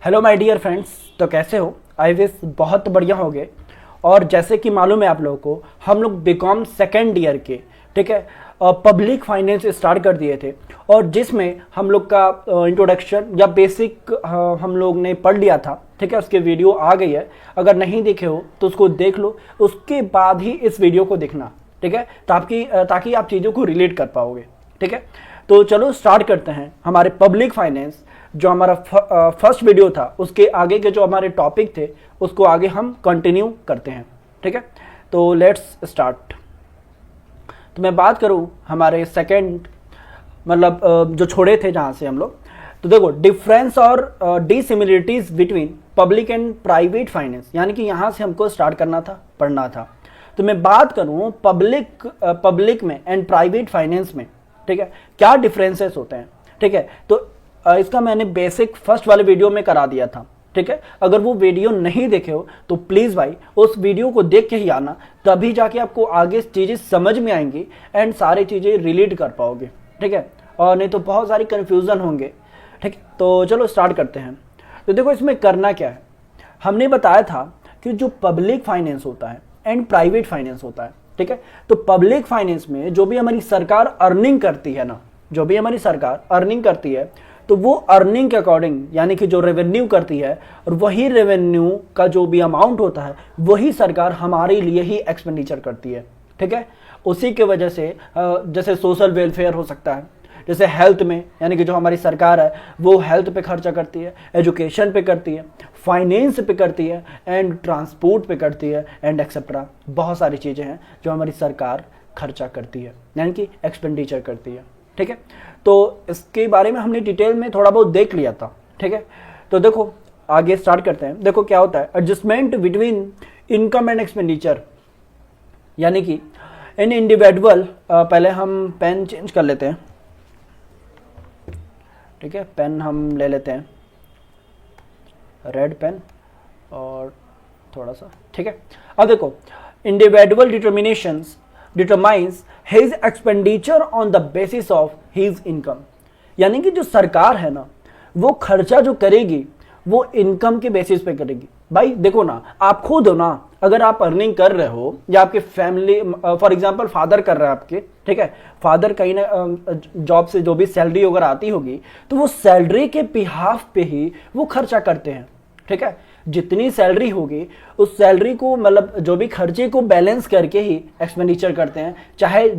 Hello my dear friends, तो कैसे हो? आई विश बहुत बढ़िया होगे। और जैसे कि मालूम है आप लोगों को, हम लोग बीकॉम सेकेंड ईयर के, ठीक है, पब्लिक फाइनेंस स्टार्ट कर दिए थे। और जिसमें हम लोग का इंट्रोडक्शन या बेसिक हम लोग ने पढ़ लिया था, ठीक है। उसके वीडियो आ गई है, अगर नहीं देखे हो तो उसको देख लो, उसके बाद ही इस वीडियो को देखना, ठीक है, ताकि आप चीज़ों को रिलेट कर पाओगे, ठीक है। तो चलो स्टार्ट करते हैं हमारे पब्लिक फाइनेंस। जो हमारा फर्स्ट वीडियो था उसके आगे के जो हमारे टॉपिक थे उसको आगे हम कंटिन्यू करते हैं, ठीक है। तो लेट्स स्टार्ट। तो मैं बात करूं हमारे सेकंड, मतलब जो छोड़े थे जहां से हम लोग, तो देखो डिफरेंस और dissimilarities between public and private finance, यानी कि यहां से हमको स्टार्ट करना था, पढ़ना था। तो मैं बात करूं पब्लिक में एंड प्राइवेट फाइनेंस में, ठीक है, क्या डिफरेंसेस होते हैं, ठीक है। तो इसका मैंने बेसिक फर्स्ट वाले वीडियो में करा दिया था, ठीक है। अगर वो वीडियो नहीं देखे हो तो प्लीज़ भाई उस वीडियो को देख के ही आना, तभी जाके आपको आगे चीज़ें समझ में आएंगी एंड सारी चीज़ें रिलेट कर पाओगे, ठीक है। और नहीं तो बहुत सारी कन्फ्यूज़न होंगे, ठीक है। तो चलो स्टार्ट करते हैं। तो देखो इसमें करना क्या है, हमने बताया था कि जो पब्लिक फाइनेंस होता है एंड प्राइवेट फाइनेंस होता है, ठीक है। तो पब्लिक फाइनेंस में जो भी हमारी सरकार अर्निंग करती है ना, जो भी हमारी सरकार अर्निंग करती है, तो वो अर्निंग के अकॉर्डिंग, यानी कि जो रेवेन्यू करती है, और वही रेवेन्यू का जो भी अमाउंट होता है वही सरकार हमारे लिए ही एक्सपेंडिचर करती है, ठीक है। उसी के वजह से जैसे सोशल वेलफेयर हो सकता है, जैसे हेल्थ में, यानी कि जो हमारी सरकार है वो हेल्थ पे खर्चा करती है, एजुकेशन पे करती है, फाइनेंस पे करती है, एंड ट्रांसपोर्ट पे करती है, एंड एक्सेट्रा। बहुत सारी चीज़ें हैं जो हमारी सरकार खर्चा करती है, यानी कि एक्सपेंडिचर करती है, ठीक है। तो इसके बारे में हमने डिटेल में थोड़ा बहुत देख लिया था, ठीक है। तो देखो आगे स्टार्ट करते हैं। देखो क्या होता है adjustment between income and expenditure, यानी कि इन इंडिविजुअल, पहले हम पेन चेंज कर लेते हैं, ठीक है। पेन हम ले लेते हैं, रेड पेन और थोड़ा सा, ठीक है। अब देखो individual determines his expenditure on the basis of his income, यानी कि जो सरकार है ना वो खर्चा जो करेगी वो इनकम के बेसिस पे करेगी। भाई देखो ना, आप खुद हो ना, अगर आप अर्निंग कर रहे हो या आपके फैमिली, फॉर एग्जांपल फादर कर रहे हैं आपके, ठीक है, फादर कहीं ना जॉब से जो भी सैलरी वगैरह आती होगी तो वो सैलरी के बिहाफ पे ही वो खर्चा करते हैं, ठीक है। जितनी सैलरी होगी उस सैलरी को, मतलब जो भी खर्चे को बैलेंस करके ही एक्सपेंडिचर करते हैं, चाहे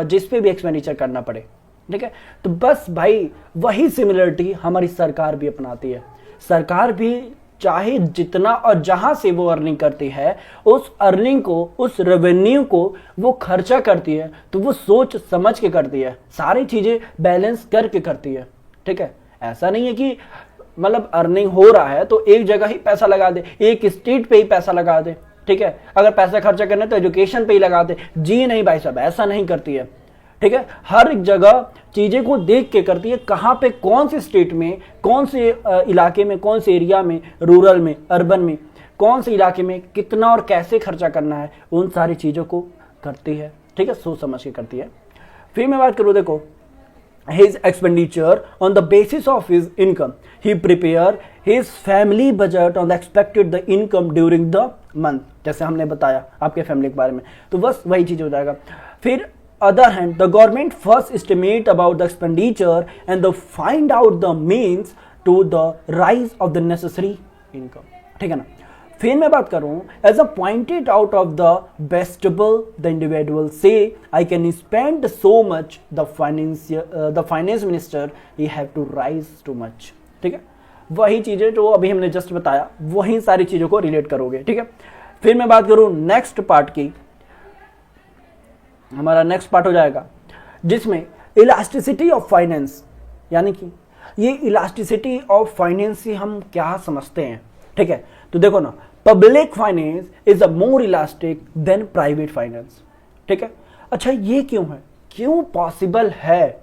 जिस पे भी एक्सपेंडिचर करना पड़े, ठीक है। तो बस भाई वही सिमिलरिटी हमारी सरकार भी अपनाती है। सरकार भी चाहे जितना और जहां से वो अर्निंग करती है, उस अर्निंग को, उस रेवेन्यू को वो खर्चा करती है तो वो सोच समझ के करती है, सारी चीजें बैलेंस करके करती है, ठीक है। ऐसा नहीं है कि मतलब अर्निंग हो रहा है तो एक जगह ही पैसा लगा दे, एक स्टेट पे ही पैसा लगा दे, ठीक है। अगर पैसा खर्चा करना है तो एजुकेशन पे ही लगा दे। जी नहीं भाई साहब, ऐसा नहीं करती है, ठीक है। हर एक जगह चीजें को देख के करती है, कहाँ पे कौन से स्टेट में, कौन से इलाके में, कौन से एरिया में, रूरल में, अर्बन में, कौन से इलाके में कितना और कैसे खर्चा करना है, उन सारी चीजों को करती है, ठीक है, सोच समझ के करती है। फिर मैं बात करूँ, देखो his expenditure on the basis of his income, he prepare his family budget on the expected the income during the month, जैसे हमने बताया आपके फैमिली के बारे में, तो बस वही चीज हो जाएगा। फिर other hand, the government first estimate about the expenditure and the find out the means to the rise of the necessary income, ठीक है ना। फिर मैं बात करूं, as a pointed out of the vestable the individual say I can spend so much, the finance minister he have to raise too much, ठीक है। वही चीजें जो अभी हमने जस्ट बताया, वही सारी चीजों को रिलेट करोगे, ठीक है। फिर मैं बात करूं नेक्स्ट पार्ट की, हमारा नेक्स्ट पार्ट हो जाएगा जिसमें इलास्टिसिटी ऑफ फाइनेंस, यानी कि ये इलास्टिसिटी ऑफ फाइनेंस से हम क्या समझते हैं, ठीक है। तो देखो ना, public finance is a more elastic than private finance, ठीक है। अच्छा ये क्यों है, क्यों पॉसिबल है?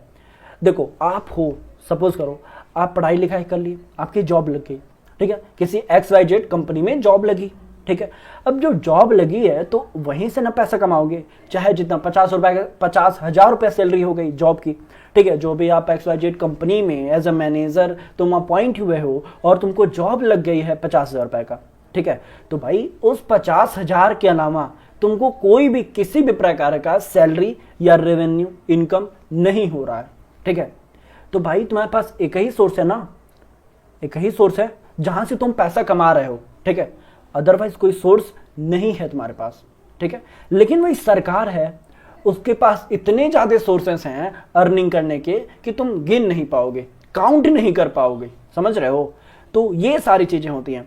देखो आप हो, सपोज करो आप पढ़ाई लिखाई कर ली, आपकी जॉब लग गई, ठीक है, किसी XYZ कंपनी में जॉब लगी, ठीक है। अब जो जॉब लगी है तो वहीं से ना पैसा कमाओगे, चाहे जितना 50,000 रुपये सैलरी हो गई जॉब की, ठीक है। जो भी आप XYZ कंपनी में एज अ मैनेजर तुम अपॉइंट हुए हो और तुमको जॉब लग गई है 50,000 रुपये का, ठीक है, तो भाई उस 50,000 के अलावा तुमको कोई भी किसी भी प्रकार का सैलरी या रेवेन्यू इनकम नहीं हो रहा है, ठीक है। तो भाई तुम्हारे पास एक ही सोर्स है ना, एक ही सोर्स है जहां से तुम पैसा कमा रहे हो, ठीक है, अदरवाइज कोई सोर्स नहीं है तुम्हारे पास, ठीक है। लेकिन वही सरकार है, उसके पास इतने ज्यादा सोर्सेस हैं अर्निंग करने के कि तुम गिन नहीं पाओगे, काउंट नहीं कर पाओगे, समझ रहे हो। तो ये सारी चीजें होती हैं।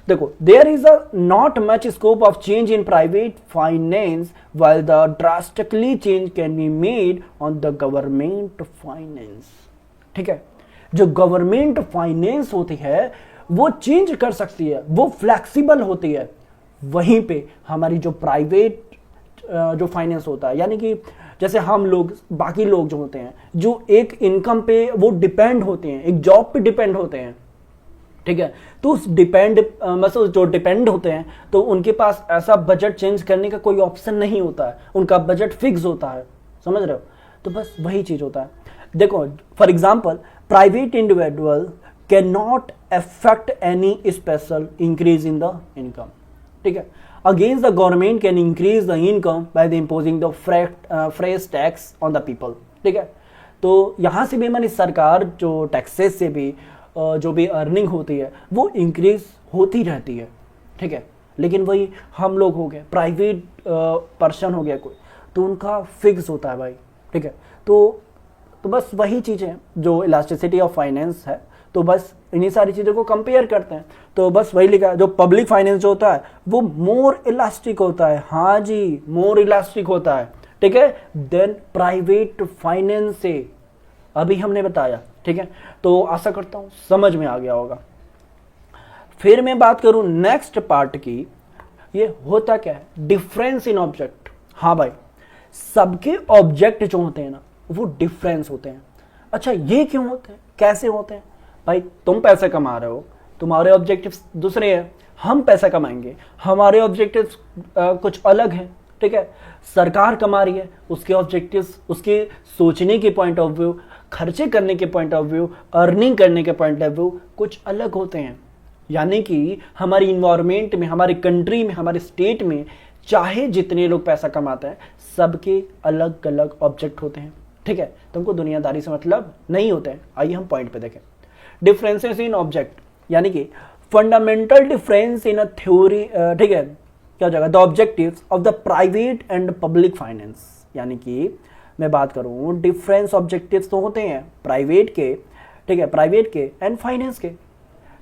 देखो, there is a not much scope of change in private finance while the drastically change can be made on the government finance, ठीक है। जो गवर्नमेंट फाइनेंस होती है वो चेंज कर सकती है, वो फ्लेक्सिबल होती है। वहीं पे हमारी जो प्राइवेट जो फाइनेंस होता है, यानी कि जैसे हम लोग, बाकी लोग जो होते हैं, जो एक इनकम पे वो डिपेंड होते हैं, एक जॉब पे डिपेंड होते हैं, ठीक है। तो उस मतलब जो डिपेंड होते हैं तो उनके पास ऐसा बजट चेंज करने का कोई ऑप्शन नहीं होता है, उनका बजट फिक्स होता है, समझ रहे हो। तो बस वही चीज होता है। देखो, for example, private individual can not affect any special increase in the income, ठीक है। Against the government can increase the income by the imposing the fresh tax on the people, ठीक है। तो यहाँ से भी हमारी सरकार जो टैक्सेस से भी जो भी अर्निंग होती है वो इंक्रीज होती रहती है, ठीक है। लेकिन वही हम लोग हो गए, प्राइवेट पर्सन हो गया कोई, तो उनका फिक्स होता है भाई, ठीक है। तो बस वही चीज़ें जो इलास्टिसिटी ऑफ फाइनेंस है, तो बस इन्हीं सारी चीज़ों को कंपेयर करते हैं। तो बस वही लिखा है, जो पब्लिक फाइनेंस जो होता है वो मोर इलास्टिक होता है, हाँ जी, मोर इलास्टिक होता है, ठीक है, देन प्राइवेट फाइनेंस से, अभी हमने बताया, ठीक है। तो आशा करता हूँ समझ में आ गया होगा। फिर मैं बात करूँ नेक्स्ट पार्ट की, ये होता क्या है, डिफरेंस इन ऑब्जेक्ट। हाँ भाई, सबके ऑब्जेक्ट जो होते हैं ना वो डिफरेंस होते हैं। अच्छा, ये क्यों होते हैं, कैसे होते हैं? भाई, तुम पैसे कमा रहे हो, तुम्हारे ऑब्जेक्टिव्स दूसरे हैं, हम पैसा कमाएंगे, हमारे ऑब्जेक्टिव्स कुछ अलग हैं, ठीक है। सरकार कमा रही है, उसके ऑब्जेक्टिव्स, उसके सोचने के पॉइंट ऑफ व्यू, खर्चे करने के पॉइंट ऑफ व्यू, अर्निंग करने के पॉइंट ऑफ व्यू कुछ अलग होते हैं। यानी कि हमारी इन्वायरमेंट में, हमारी कंट्री में, हमारे स्टेट में चाहे जितने लोग पैसा कमाते हैं, सबके अलग अलग ऑब्जेक्ट होते हैं, ठीक है। तुमको दुनियादारी से मतलब नहीं होते हैं। आइए हम पॉइंट पे देखें, डिफरेंसेस इन ऑब्जेक्ट, यानी कि fundamental difference in a theory, ठीक है, क्या हो जाएगा, the objectives of the private and public finance. यानी कि मैं बात करूं, डिफरेंस ऑब्जेक्टिव्स तो होते हैं प्राइवेट के, ठीक है, प्राइवेट के एंड फाइनेंस के,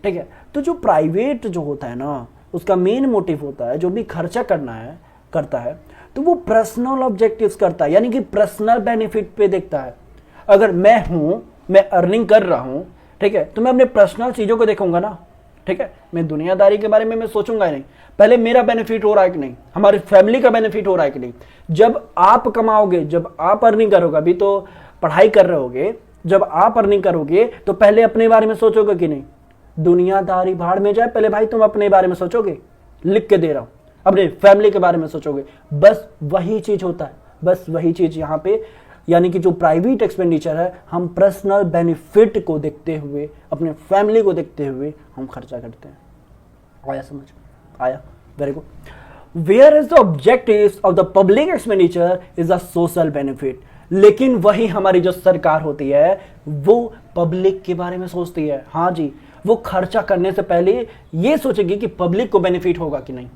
ठीक है। तो जो प्राइवेट जो होता है ना, उसका मेन मोटिव होता है, जो भी खर्चा करता है तो वो पर्सनल ऑब्जेक्टिव्स करता है, यानी कि पर्सनल बेनिफिट पे देखता है। अगर मैं अर्निंग कर रहा हूं, ठीक है, तो मैं अपने पर्सनल चीजों को देखूंगा ना, ठीक है। मैं दुनियादारी के बारे में मैं सोचूंगा ही नहीं, पहले मेरा बेनिफिट हो रहा है कि नहीं, हमारी फैमिली का बेनिफिट हो रहा है कि नहीं। जब आप कमाओगे, जब आप अर्निंग करोगे, अभी तो पढ़ाई कर रहे होगे, जब आप अर्निंग करोगे तो पहले अपने बारे में सोचोगे कि नहीं। दुनियादारी भाड़ में जाए, पहले भाई तुम अपने बारे में सोचोगे, लिख के दे रहा हूं, अपने फैमिली के बारे में सोचोगे। बस वही चीज होता है, बस वही चीज यहाँ पे, यानी कि जो प्राइवेट एक्सपेंडिचर है, हम पर्सनल बेनिफिट को देखते हुए, अपने फैमिली को देखते हुए हम खर्चा करते हैं। आया समझ? आया, very good. Where is the objective of the public expenditure is a social benefit. लेकिन वही हमारी जो सरकार होती है वो पब्लिक के बारे में सोचती है। हाँ जी, वो खर्चा करने से पहले ये सोचेगी कि पब्लिक को बेनिफिट होगा कि नहीं,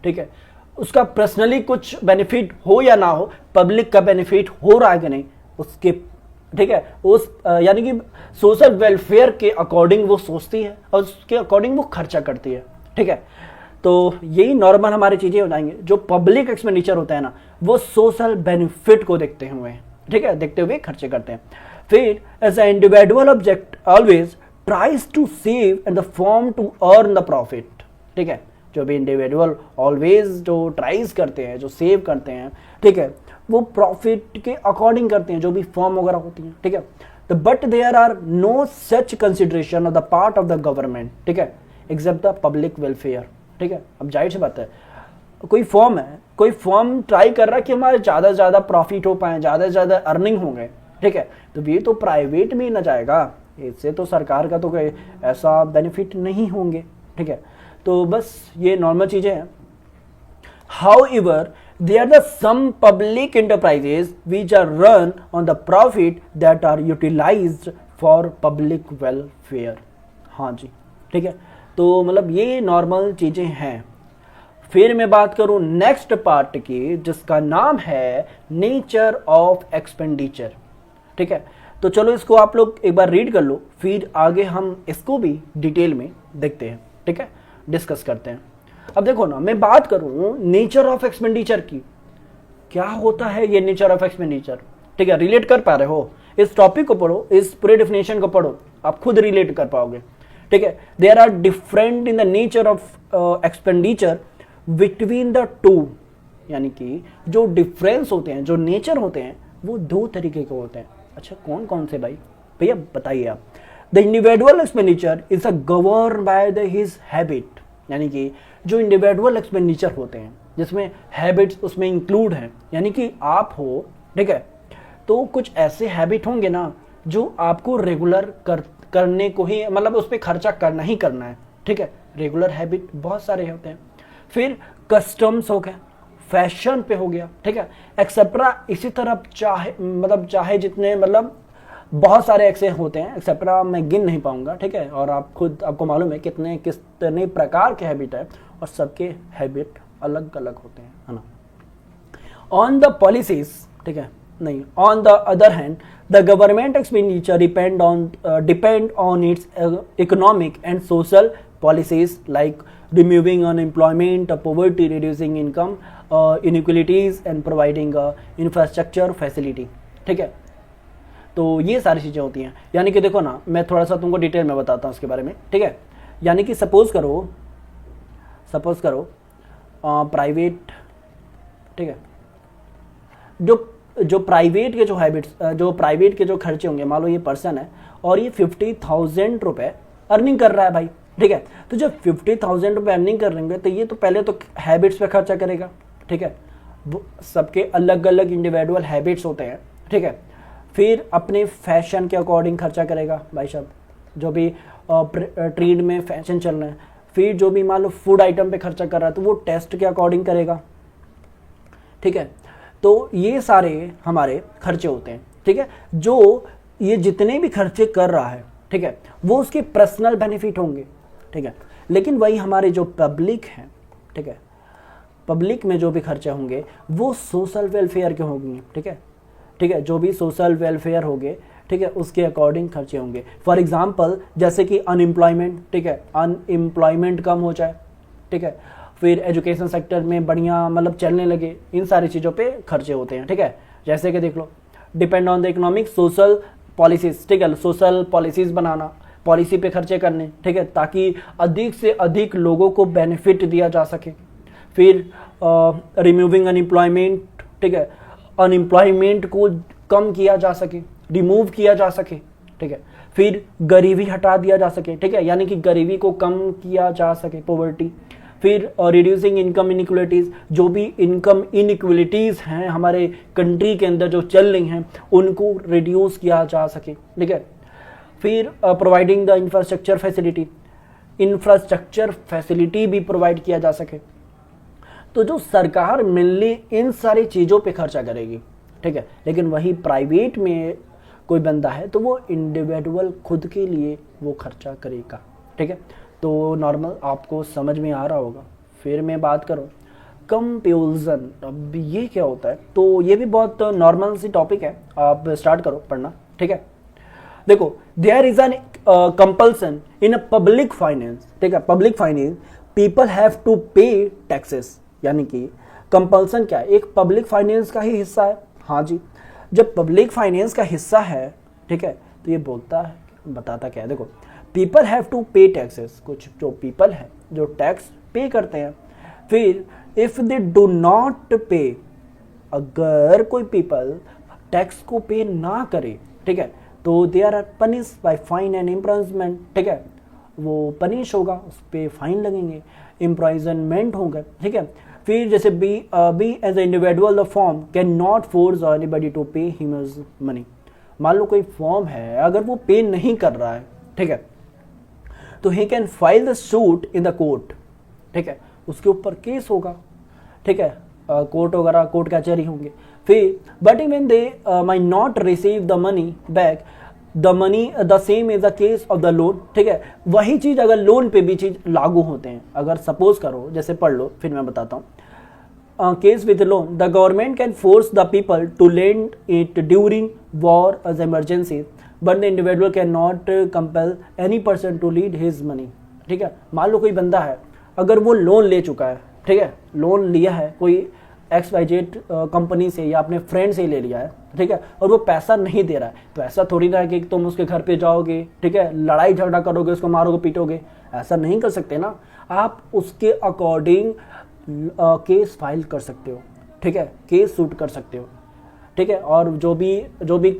ठीक है। उसका पर्सनली कुछ बेनिफिट हो या ना हो, पब्लिक का बेनिफिट हो रहा है कि नहीं उसके, ठीक है, उस यानी कि सोशल वेलफेयर के अकॉर्डिंग वो सोचती है और उसके अकॉर्डिंग वो खर्चा करती है, ठीक है। तो यही नॉर्मल हमारी चीजें हो जाएंगे। जो पब्लिक एक्सपेंडिचर होता है ना, वो सोशल बेनिफिट को देखते हुए, ठीक है, देखते हुए खर्चे करते हैं। फिर as a individual object always tries to save and the form to earn the profit, ठीक है। जो भी इंडिविजुअल ऑलवेज जो ट्राइज करते हैं, जो सेव करते हैं, ठीक है, वो प्रॉफिट के अकॉर्डिंग करते हैं, जो भी फॉर्म वगैरह होती हैं, ठीक है। तो but there are no such consideration of the part of the government, ठीक है, एक्सेप्ट द पब्लिक वेलफेयर, ठीक है। अब जाहिर सी बात है, कोई फॉर्म ट्राई कर रहा है कि हमारे ज़्यादा से ज़्यादा प्रॉफिट हो पाए, ज़्यादा से ज़्यादा अर्निंग हो गए, ठीक है, तो ये तो प्राइवेट में ही ना जाएगा, इससे तो सरकार का तो कोई ऐसा बेनिफिट नहीं होंगे, ठीक है। तो बस ये नॉर्मल चीज़ें हैं। However, there are some public enterprises which are run on the profit that are utilized for public welfare। हाँ जी, ठीक है। तो मतलब ये नॉर्मल चीज़ें हैं। फिर मैं बात करूँ नेक्स्ट पार्ट की, जिसका नाम है नेचर ऑफ एक्सपेंडिचर, ठीक है। तो चलो इसको आप लोग एक बार रीड कर लो, फिर आगे हम इसको भी डिटेल में देखते हैं, ठीक है, डिस्कस करते हैं। अब देखो ना, मैं बात करूं नेचर ऑफ एक्सपेंडिचर की, क्या होता है ये नेचर ऑफ एक्सपेंडिचर, ठीक है, रिलेट कर पा रहे हो? इस टॉपिक को पढ़ो, इस पूरे डेफिनेशन को पढ़ो, आप खुद रिलेट कर पाओगे, ठीक है। There are different in the nature of expenditure between the two, यानी कि जो डिफरेंस होते हैं, जो नेचर होते हैं, वो दो तरीके के होते हैं। अच्छा, कौन कौन से भाई? भैया बताइए आप। The individual expenditure is a govern by the his habit, यानी कि जो इंडिविजुअल एक्सपेंडिचर होते हैं जिसमें हैबिट्स उसमें इंक्लूड हैं, यानी कि आप हो, ठीक है, तो कुछ ऐसे हैबिट होंगे ना जो आपको रेगुलर करने को ही, मतलब उस पर खर्चा करना ही करना है, ठीक है। रेगुलर हैबिट बहुत सारे होते हैं। फिर कस्टम्स हो गया, फैशन पे हो गया, ठीक है, एक्सेट्रा। इसी तरह चाहे जितने, मतलब बहुत सारे ऐसे होते हैं, एक्सेट्रा मैं गिन नहीं पाऊंगा, ठीक है। और आपको मालूम है कितने प्रकार के हैबिट है, और सबके हैबिट अलग अलग होते हैं, है ना। ऑन द पॉलिसीज, ठीक है, नहीं, on the other hand the government expenditure depend on it's economic and social policies like removing unemployment, poverty, reducing income inequalities and providing infrastructure facility, ठीक है। तो ये सारी चीज़ें होती हैं। यानी कि देखो ना, मैं थोड़ा सा तुमको डिटेल में बताता हूँ इसके बारे में, ठीक है। यानी कि सपोज करो प्राइवेट, ठीक है, जो प्राइवेट के जो हैबिट्स, जो प्राइवेट के जो खर्चे होंगे, मान लो ये पर्सन है और ये 50,000 रुपये अर्निंग कर रहा है भाई, ठीक है। तो जब 50,000 रुपये अर्निंग कर रहेंगे तो ये तो पहले तो हैबिट्स पे खर्चा करेगा, ठीक है। सबके अलग अलग इंडिविजुअल हैबिट्स होते हैं, ठीक है। फिर अपने फैशन के अकॉर्डिंग खर्चा करेगा भाई साहब, जो भी ट्रेंड में फैशन चल रहे हैं। फिर जो भी मान लो फूड आइटम पे खर्चा कर रहा है तो वो टेस्ट के अकॉर्डिंग करेगा, ठीक है। तो ये सारे हमारे खर्चे होते हैं, ठीक है। जो ये जितने भी खर्चे कर रहा है, ठीक है, वो उसके पर्सनल बेनिफिट होंगे, ठीक है। लेकिन वही हमारे जो पब्लिक हैं, ठीक है, पब्लिक में जो भी खर्चे होंगे वो सोशल वेलफेयर के होंगे, ठीक है, ठीक है। जो भी सोशल वेलफेयर होंगे, ठीक है, उसके अकॉर्डिंग खर्चे होंगे। फॉर एग्जांपल जैसे कि अनएम्प्लॉयमेंट, ठीक है, अनएम्प्लॉयमेंट कम हो जाए, ठीक है। फिर एजुकेशन सेक्टर में बढ़िया मतलब चलने लगे, इन सारी चीज़ों पे खर्चे होते हैं, ठीक है। जैसे कि देख लो, depend on the economic social policies, ठीक है, सोशल पॉलिसीज बनाना, पॉलिसी पे खर्चे करने, ठीक है, ताकि अधिक से अधिक लोगों को बेनिफिट दिया जा सके। फिर रिमूविंग अनएम्प्लॉयमेंट, ठीक है, अनएम्प्लॉयमेंट को कम किया जा सके, रिमूव किया जा सके, ठीक है। फिर गरीबी हटा दिया जा सके, ठीक है, यानी कि गरीबी को कम किया जा सके, पॉवर्टी। फिर रिड्यूसिंग इनकम इनइक्वलिटीज, जो भी इनकम इनइक्वलिटीज हैं हमारे कंट्री के अंदर जो चल रही हैं उनको रिड्यूस किया जा सके, ठीक है। फिर providing the infrastructure facility, infrastructure facility भी प्रोवाइड किया जा सके। तो जो सरकार मेनली इन सारी चीज़ों पे खर्चा करेगी, ठीक है। लेकिन वही प्राइवेट में कोई बंदा है तो वो इंडिविजुअल खुद के लिए वो खर्चा करेगा, ठीक है। तो नॉर्मल आपको समझ में आ रहा होगा। फिर मैं बात करूँ कंप्यूजन, अब ये क्या होता है, तो ये भी बहुत नॉर्मल सी टॉपिक है, आप स्टार्ट करो पढ़ना, ठीक है। देखो, there is an compulsion in a public finance, ठीक है, public finance people have to pay taxes, यानी कि कंपल्सन क्या है, एक पब्लिक फाइनेंस का ही हिस्सा है। हाँ जी, जब पब्लिक फाइनेंस का हिस्सा है, ठीक है, तो ये बताता क्या है, देखो, people have to pay taxes, कुछ जो पीपल है जो टैक्स पे करते हैं। फिर इफ दे डू नॉट पे, अगर कोई पीपल टैक्स को पे ना करे, ठीक है, तो they are punish by fine and imprisonment, ठीक है, वो पनिश होगा, उस पर फाइन लगेंगे, इम्प्राइजनमेंट होगा, ठीक है। फिर जैसे be as a individual the form can not force anybody to pay him money. मान लो कोई फॉर्म है, अगर वो पे नहीं कर रहा है, ठीक है, तो he can file the suit in the court, ठीक है, उसके ऊपर केस होगा, ठीक है, कोर्ट वगैरह, कोर्ट कचहरी होंगे। फिर but even they might not receive the money back, the money the same is the case of the loan, ठीक है। वही चीज अगर लोन पे भी चीज लागू होते हैं, अगर सपोज करो, जैसे पढ़ लो फिर मैं बताता हूँ। Case with loan, the government can force the people to lend it during war as emergency, but the individual can not compel any person to lead his money, ठीक है। मान लो कोई बंदा है, अगर वो लोन ले चुका है, ठीक है, लोन लिया है कोई XYZ कंपनी से या अपने फ्रेंड से ही ले लिया है, ठीक है, और वो पैसा नहीं दे रहा है, तो ऐसा थोड़ी ना है कि तुम उसके घर पे जाओगे, ठीक है, लड़ाई झगड़ा करोगे, उसको मारोगे पीटोगे, ऐसा नहीं कर सकते ना। आप उसके अकॉर्डिंग केस फाइल कर सकते हो, ठीक है, केस सूट कर सकते हो, ठीक है, और जो भी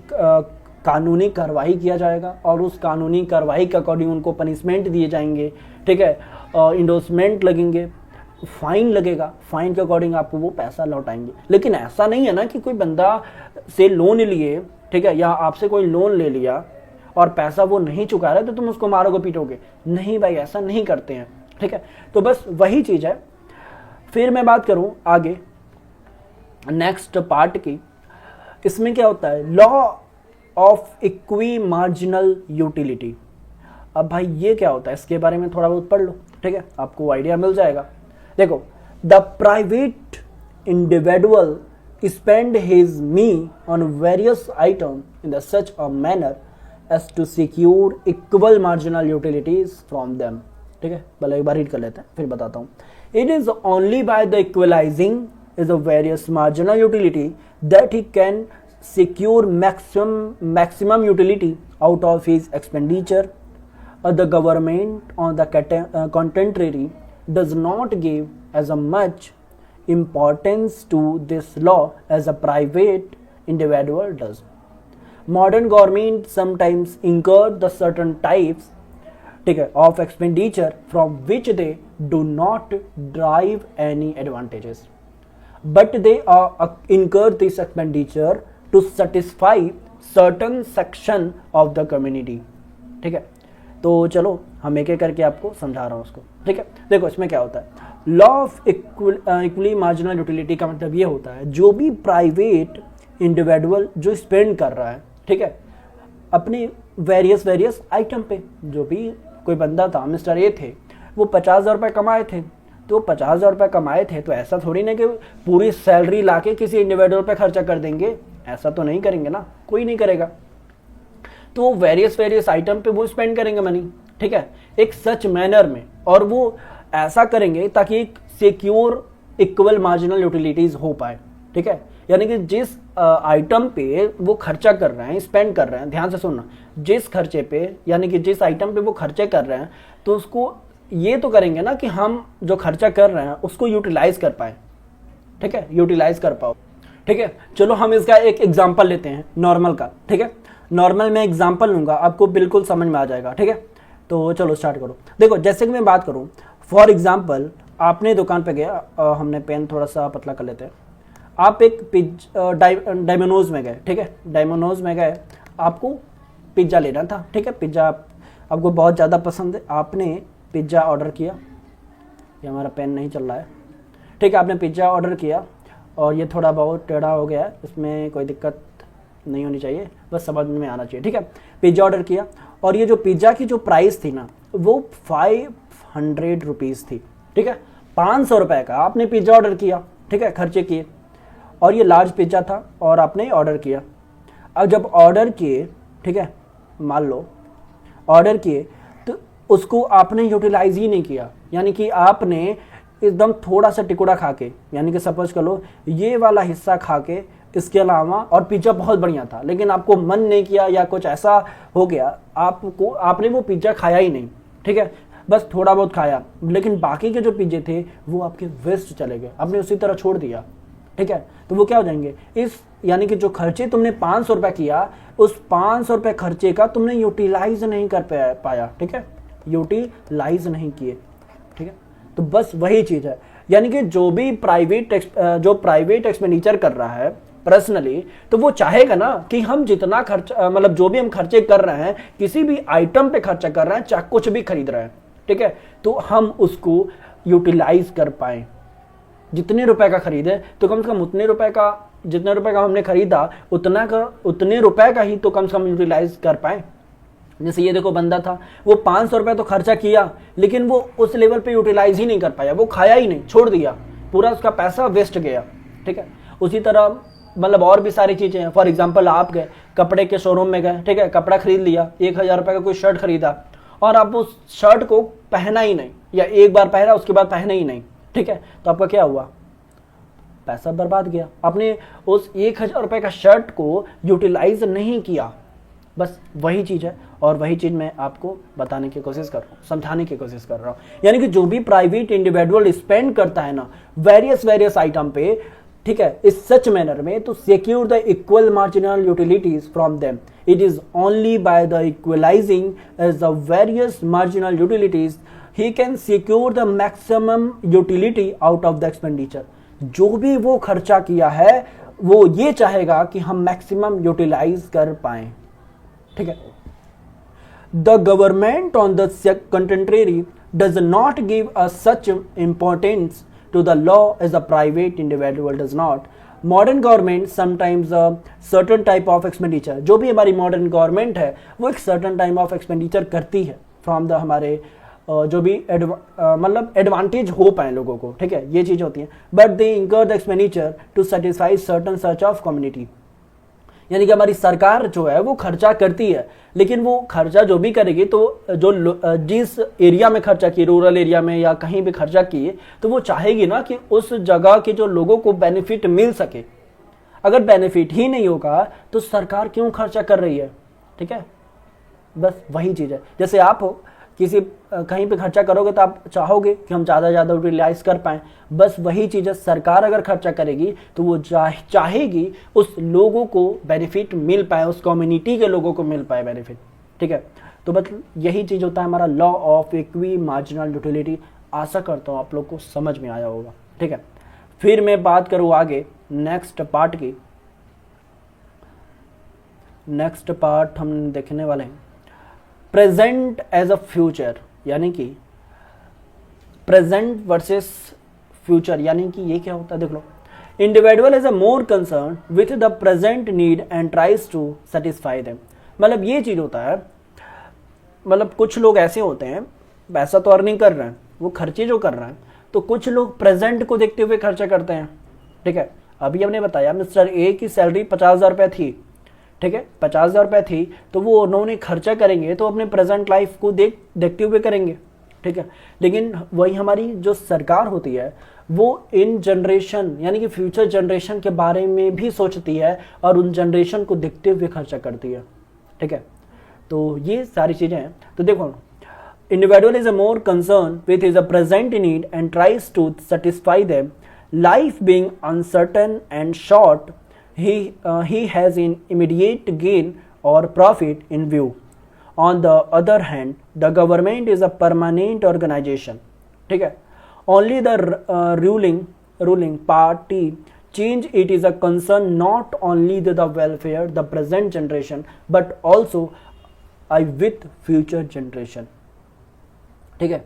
कानूनी कार्रवाई किया जाएगा और उस कानूनी कार्रवाई के अकॉर्डिंग उनको पनिशमेंट दिए जाएंगे, ठीक है, इंडोर्समेंट लगेंगे, फाइन लगेगा, फाइन के अकॉर्डिंग आपको वो पैसा लौटाएंगे। लेकिन ऐसा नहीं है ना कि कोई बंदा से लोन लिए, ठीक है, या आपसे कोई लोन ले लिया और पैसा वो नहीं चुका रहा तो तुम उसको मारोगे पीटोगे, नहीं भाई, ऐसा नहीं करते हैं, ठीक है। तो बस वही चीज है। फिर मैं बात करूं आगे नेक्स्ट पार्ट की, इसमें क्या होता है, law of equi marginal utility. अब भाई ये क्या होता है, इसके बारे में थोड़ा बहुत पढ़ लो, ठीक है, आपको आइडिया मिल जाएगा। देखो, the private individual spend his me on various item in the such a manner as to secure equal marginal utilities from them, ठीक है। भले एक बार रीड कर लेते हैं फिर बताता हूँ। It is only by the equalising is a various marginal utility that he can secure maximum utility out of his expenditure. The government on the contrary does not give as much importance to this law as a private individual does. Modern government sometimes incur the certain types, ठीक है, of expenditure from which they do not derive any advantages, but they incur this expenditure to satisfy certain section of the community, ठीक है। तो चलो हम एक एक करके आपको समझा रहा हूँ उसको, ठीक है। देखो इसमें क्या होता है, law of equally marginal utility का मतलब ये होता है, जो भी प्राइवेट इंडिविजुअल जो स्पेंड कर रहा है, ठीक है, अपनी वेरियस आइटम पे, जो भी कोई बंदा था, मिस्टर ए थे, वो 50,000 रुपये कमाए थे, तो 50,000 रुपये कमाए थे, तो ऐसा थोड़ी ना कि पूरी सैलरी लाके किसी इंडिविजुअल पे खर्चा कर देंगे, ऐसा तो नहीं करेंगे ना, कोई नहीं करेगा। तो वेरियस आइटम पे वो स्पेंड करेंगे मनी, ठीक है, एक सच मैनर में, और वो ऐसा करेंगे ताकि एक सिक्योर इक्वल मार्जिनल यूटिलिटीज हो पाए, ठीक है। यानी कि जिस आइटम पे वो खर्चा कर रहे हैं, स्पेंड कर रहे हैं, ध्यान से सुनना, जिस खर्चे पे, यानी कि जिस आइटम पे वो खर्चे कर रहे हैं, तो उसको ये तो करेंगे ना कि हम जो खर्चा कर रहे हैं उसको यूटिलाइज कर पाए, ठीक है, यूटिलाइज कर पाओ, ठीक है। चलो हम इसका एक एग्जांपल लेते हैं नॉर्मल का, ठीक है। नॉर्मल में एग्जांपल लूंगा, आपको बिल्कुल समझ में आ जाएगा, ठीक है। तो चलो स्टार्ट करो। देखो जैसे कि मैं बात करूं, फॉर एग्जांपल आपने दुकान पे गया, हमने पेन थोड़ा सा पतला कर लेते हैं, आप एक डायमोनोज में गए, ठीक है, डायमोनोज में गए, आपको पिज्ज़ा लेना था, ठीक है, पिज्ज़ा आपको बहुत ज़्यादा पसंद है, आपने पिज्ज़ा ऑर्डर किया, ये हमारा पेन नहीं चल रहा है, ठीक है, आपने पिज्ज़ा ऑर्डर किया और ये थोड़ा बहुत टेढ़ा हो गया है, इसमें कोई दिक्कत नहीं होनी चाहिए, बस समझ में आना चाहिए, ठीक है। पिज्ज़ा ऑर्डर किया और ये जो पिज्ज़ा की जो प्राइस थी ना, वो 500 रुपीज़ थी, ठीक है, 500 रुपये का आपने पिज्ज़ा ऑर्डर किया, ठीक है, खर्चे किए, और ये लार्ज पिज्ज़ा था और आपने ऑर्डर किया। अब जब ऑर्डर किए, ठीक है, मान लो ऑर्डर किए, तो उसको आपने यूटिलाइज ही नहीं किया, यानी कि आपने एकदम थोड़ा सा टिकुड़ा खा के, यानी कि सपोज कर लो ये वाला हिस्सा खा के, इसके अलावा, और पिज्ज़ा बहुत बढ़िया था लेकिन आपको मन नहीं किया या कुछ ऐसा हो गया, आपने वो पिज्ज़ा खाया ही नहीं, ठीक है, बस थोड़ा बहुत खाया, लेकिन बाकी के जो पिज्जे थे वो आपके वेस्ट चले गए, आपने उसी तरह छोड़ दिया, ठीक है। तो वो क्या हो जाएंगे, इस यानी कि जो खर्चे तुमने 500 रुपये किया, उस 500 रुपये खर्चे का तुमने यूटिलाइज नहीं कर पाया, ठीक है, यूटिलाइज नहीं किए। ठीक है, तो बस वही चीज़ है, यानी कि जो भी प्राइवेट एक्सपेंडिचर कर रहा है पर्सनली, तो वो चाहेगा ना कि हम जितना खर्च मतलब जो भी हम खर्चे कर रहे हैं, किसी भी आइटम पे खर्चा कर रहे हैं, चाहे कुछ भी खरीद रहे हैं, ठीक है, तो हम उसको यूटिलाइज कर पाए। जितने रुपए का खरीदे तो कम से कम उतने रुपए का, जितने रुपए का हमने खरीदा उतने रुपए का ही तो कम से कम यूटिलाइज कर पाए। जैसे ये देखो, बंदा था, वो 500 रुपये तो खर्चा किया, लेकिन वो उस लेवल पे यूटिलाइज ही नहीं कर पाया, वो खाया ही नहीं, छोड़ दिया, पूरा उसका पैसा वेस्ट गया। ठीक है, उसी तरह मतलब और भी सारी चीज़ें हैं। फॉर एग्जांपल, आप गए कपड़े के शोरूम में गए, ठीक है, कपड़ा खरीद लिया, 1000 रुपये का कोई शर्ट खरीदा, और आप उस शर्ट को पहना ही नहीं, या एक बार पहना उसके बाद पहने ही नहीं, ठीक है, तो आपका क्या हुआ? पैसा बर्बाद गया। आपने उस 1000 रुपये का शर्ट को यूटिलाइज नहीं किया। बस वही चीज़ है, और वही चीज़ मैं आपको बताने की कोशिश कर रहा हूँ, समझाने की कोशिश कर रहा हूँ। यानी कि जो भी प्राइवेट इंडिविजुअल स्पेंड करता है ना वेरियस आइटम पे, ठीक है, इस सच मैनर में, तो secure the equal marginal utilities from them. It is only by the equalising as the various marginal utilities he can secure the maximum utility out of the expenditure. जो भी वो खर्चा किया है, वो ये चाहेगा कि हम मैक्सिमम यूटिलाइज कर पाए। ठीक है, the government on the contrary does not give a such importance to the law as a private individual does not. Modern government sometimes a certain type of expenditure, जो भी हमारी modern government है वो एक certain type of expenditure करती है from the हमारे जो भी मतलब एडवांटेज हो पाए लोगों को, ठीक है, ये चीज़ होती है। But they incur the expenditure to satisfy certain such of community। यानी कि हमारी सरकार जो है वो खर्चा करती है, लेकिन वो खर्चा जो भी करेगी, तो जो जिस एरिया में खर्चा की, रूरल एरिया में या कहीं भी खर्चा किए, तो वो चाहेगी ना कि उस जगह के जो लोगों को बेनिफिट मिल सके। अगर बेनिफिट ही नहीं होगा तो सरकार क्यों खर्चा कर रही है? ठीक है, बस वही चीज़ है। जैसे आप हो किसी कहीं पे खर्चा करोगे तो आप चाहोगे कि हम ज़्यादा ज़्यादा यूटिलाइज कर पाएँ। बस वही चीज़ है, सरकार अगर खर्चा करेगी तो वो चाहेगी उस लोगों को बेनिफिट मिल पाए, उस कम्युनिटी के लोगों को मिल पाए बेनिफिट। ठीक है, तो बस यही चीज़ होता है हमारा law of equi marginal utility. आशा करता हूँ आप लोग को समझ में आया होगा। ठीक है, फिर मैं बात करूँ आगे नेक्स्ट पार्ट की। नेक्स्ट पार्ट हम देखने वाले हैं प्रेजेंट एज अ फ्यूचर, यानी कि प्रेजेंट वर्सेस फ्यूचर। यानी कि ये क्या होता है, देख लो, individual is a more concern with the present need and tries to satisfy them. मतलब ये चीज होता है, मतलब कुछ लोग ऐसे होते हैं, पैसा तो अर्निंग कर रहे हैं, वो खर्चे जो कर रहे हैं, तो कुछ लोग प्रेजेंट को देखते हुए खर्चा करते हैं। ठीक है, अभी हमने बताया मिस्टर ए की सैलरी 50,000 रुपये थी, ठीक है, 50,000 रुपये थी, तो वो उन्होंने खर्चा करेंगे तो अपने प्रेजेंट लाइफ को देखते हुए करेंगे। ठीक है, लेकिन वही हमारी जो सरकार होती है वो इन जनरेशन यानी कि फ्यूचर जनरेशन के बारे में भी सोचती है और उन जनरेशन को देखते हुए खर्चा करती है। ठीक है, तो ये सारी चीज़ें हैं। तो देखो, individual is a more concern with is a present need and tries to satisfy them. Life being uncertain and short, he has an immediate gain or profit in view. On the other hand, the government is a permanent organization. ठीक है, only the ruling party change. It is a concern not only the welfare the present generation but also with future generation. ठीक है,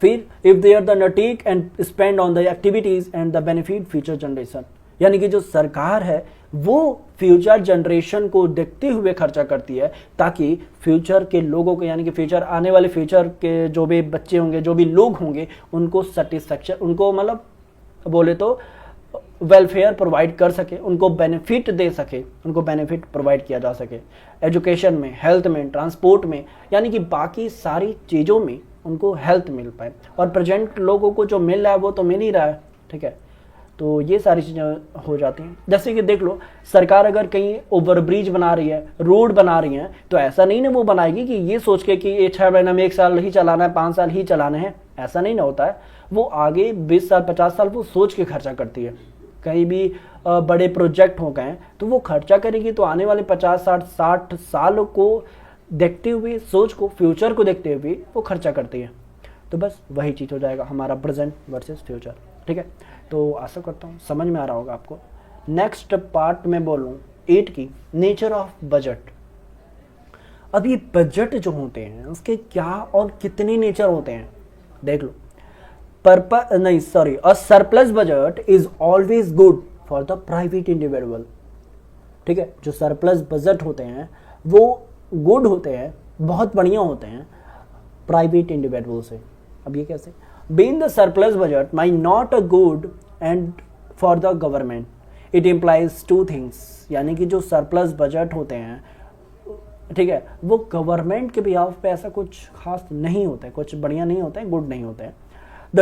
फिर if they are the undertake and spend on the activities and the benefit future generation। यानी कि जो सरकार है वो future generation को देखते हुए खर्चा करती है, ताकि फ्यूचर के लोगों को, यानी कि फ्यूचर आने वाले फ्यूचर के जो भी बच्चे होंगे, जो भी लोग होंगे, उनको सेटिस्फैक्शन, उनको मतलब बोले तो वेलफेयर प्रोवाइड कर सके, उनको बेनिफिट दे सके, उनको बेनिफिट प्रोवाइड किया जा सके एजुकेशन में, हेल्थ में, ट्रांसपोर्ट में, यानी कि बाकी सारी चीज़ों में उनको हेल्थ मिल पाए। और प्रेजेंट लोगों को जो मिल रहा है वो तो मिल ही रहा है। ठीक है, तो ये सारी चीज़ें हो जाती हैं। जैसे कि देख लो, सरकार अगर कहीं ओवरब्रिज बना रही है, रोड बना रही है, तो ऐसा नहीं ना वो बनाएगी कि ये सोच के कि ये 6 महीना में 1 साल ही चलाना है, 5 साल ही चलाने हैं, ऐसा नहीं ना होता है। वो आगे 20 साल 50 साल वो सोच के खर्चा करती है। कहीं भी बड़े प्रोजेक्ट हो गए तो वो खर्चा करेगी, तो आने वाले 50 60 सालों को देखते हुए, सोच को, फ्यूचर को देखते हुए वो खर्चा करती है। तो बस वही चीज़ हो जाएगा हमारा प्रेजेंट वर्सेस फ्यूचर। ठीक है, तो आशा करता हूँ समझ में आ रहा होगा आपको। नेक्स्ट पार्ट में बोलूँ 8 की, नेचर ऑफ बजट। अब ये बजट जो होते हैं उसके क्या और कितने नेचर होते हैं देख लो। A surplus budget is always good for the private individual. ठीक है, जो सरप्लस बजट होते हैं वो गुड होते हैं, बहुत बढ़िया होते हैं प्राइवेट इंडिविजुअल से। अब ये कैसे? Being the surplus budget my not a good and for the government, it implies 2 things. यानी कि जो सरप्लस बजट होते हैं, ठीक है, वो गवर्नमेंट के बिहाफ पे ऐसा कुछ खास नहीं होता है, कुछ बढ़िया नहीं होता है, गुड नहीं होता है। द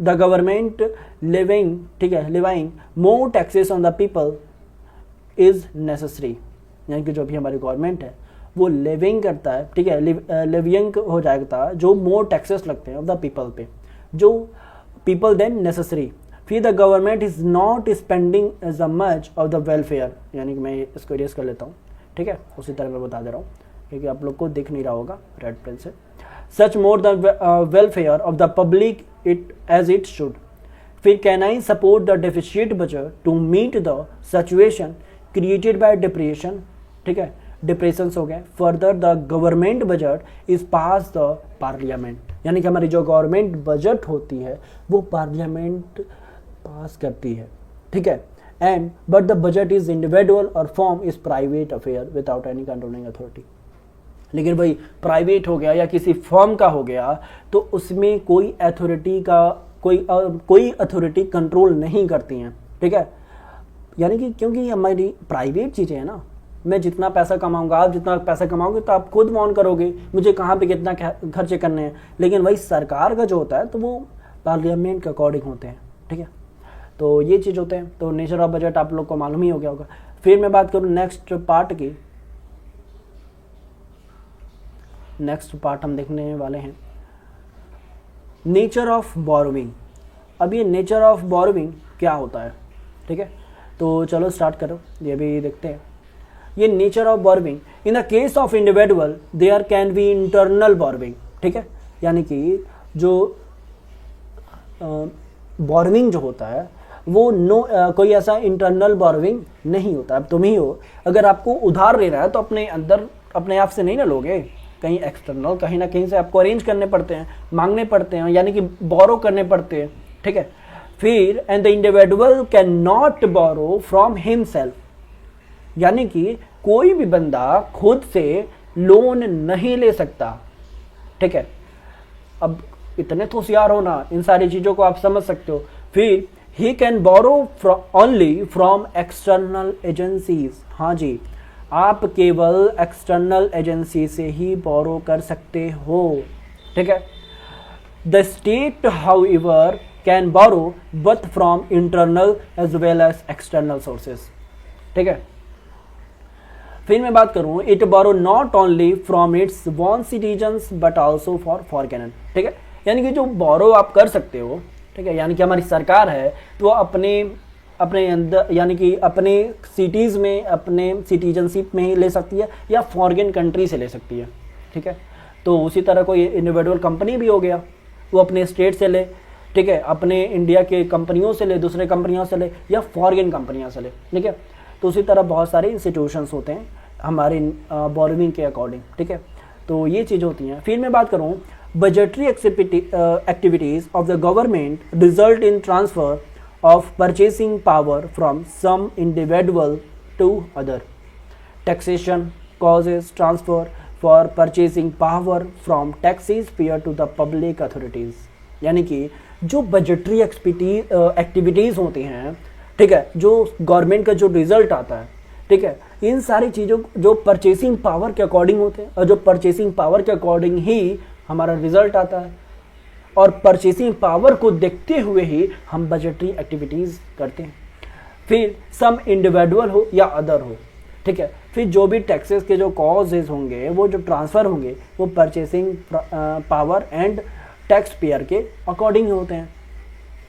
गवर्नमेंट लिविंग, ठीक है, levying more taxes on the people is necessary. यानी कि जो भी हमारी गवर्नमेंट है वो लिविंग करता है, ठीक है, लिविंग हो जाएगा जो मोर टैक्सेस लगते हैं ऑफ द पीपल पे, जो पीपल देन नेसेसरी। फिर the government is not spending as much of the welfare. यानी कि मैं इसको इरेज कर लेता हूँ, ठीक है, उसी तरह मैं बता दे रहा हूँ क्योंकि आप लोग को दिख नहीं रहा होगा रेड पेन से। Such more the welfare of the public it as it should. फिर can I support the deficit budget to meet the situation created by depression. ठीक है, डिप्रेशन हो गए। Further the government budget is pass the parliament. यानी कि हमारी जो government budget होती है वो पार्लियामेंट पास करती है। ठीक है, and but the budget is individual और form is private affair without any controlling authority. लेकिन भाई प्राइवेट हो गया या किसी फॉर्म का हो गया तो उसमें कोई अथॉरिटी का कोई अथॉरिटी कंट्रोल नहीं करती हैं। ठीक है, यानी कि क्योंकि हमारी प्राइवेट चीज़ें हैं ना, मैं जितना पैसा कमाऊंगा, आप जितना पैसा कमाओगे तो आप खुद मौन करोगे मुझे कहाँ पे कितना खर्चे करने हैं। लेकिन वही सरकार का जो होता है तो वो पार्लियामेंट के अकॉर्डिंग होते हैं। ठीक है, तो ये चीज़ होते हैं। तो नेचर ऑफ बजट आप लोग को मालूम ही हो गया होगा। फिर मैं बात करूँ नेक्स्ट पार्ट की। नेक्स्ट पार्ट हम देखने वाले हैं नेचर ऑफ बोरोविंग। अब ये नेचर ऑफ बोरोविंग क्या होता है? ठीक है, तो चलो स्टार्ट करो, ये भी देखते हैं। ये nature of borrowing, in the case of individual there can be internal borrowing. ठीक है, यानी कि जो बोरोविंग जो होता है वो कोई ऐसा इंटरनल बोरोविंग नहीं होता। अब तुम ही हो, अगर आपको उधार लेना है तो अपने अंदर अपने आप से नहीं ना लोगे, कहीं एक्सटर्नल कहीं ना कहीं से आपको अरेंज करने पड़ते हैं, मांगने पड़ते हैं, यानी कि बोरो करने पड़ते हैं। ठीक है, फिर and the individual can not borrow from himself. यानी कि कोई भी बंदा खुद से लोन नहीं ले सकता। ठीक है, अब इतने तो होशियार हो ना, इन सारी चीज़ों को आप समझ सकते हो। फिर he can borrow only from external agencies. हाँ जी, आप केवल एक्सटर्नल एजेंसी से ही बोरो कर सकते हो। ठीक है, the state however can borrow but from internal as well as external sources. ठीक है, फिर मैं बात करूं, it borrow not only from its own citizens but also for foreigner. ठीक है, यानी कि जो बोरो आप कर सकते हो, ठीक है, यानी कि हमारी सरकार है तो अपने अंदर यानी कि अपने सिटीज़ में अपने सिटीजनशिप में ही ले सकती है या फॉरेन कंट्री से ले सकती है। ठीक है, तो उसी तरह कोई इंडिविजुअल कंपनी भी हो गया, वो अपने स्टेट से ले, ठीक है, अपने इंडिया के कंपनियों से ले, दूसरे कंपनियों से ले या फॉरेन कंपनियों से ले। ठीक है, तो उसी तरह बहुत सारे इंस्टीट्यूशंस होते हैं हमारे बोरोविंग के अकॉर्डिंग। ठीक है, तो ये चीज़ होती हैं। फिर मैं बात करूँ, budgetary activities of the government result in transfer of purchasing power from some individual to other. Taxation causes transfer for purchasing power from taxes paid to the public authorities. यानी कि जो बजटरी एक्टिविटीज़ होती हैं, ठीक है, जो government का जो रिजल्ट आता है, ठीक है, इन सारी चीज़ों जो परचेसिंग पावर के अकॉर्डिंग होते हैं और जो परचेसिंग पावर के अकॉर्डिंग ही हमारा रिजल्ट आता है और परचेसिंग पावर को देखते हुए ही हम बजटरी एक्टिविटीज़ करते हैं। फिर सम इंडिविजुअल हो या अदर हो। ठीक है, फिर जो भी टैक्सेस के जो कॉजेज होंगे, वो जो ट्रांसफ़र होंगे, वो purchasing power and tax payer के अकॉर्डिंग होते हैं।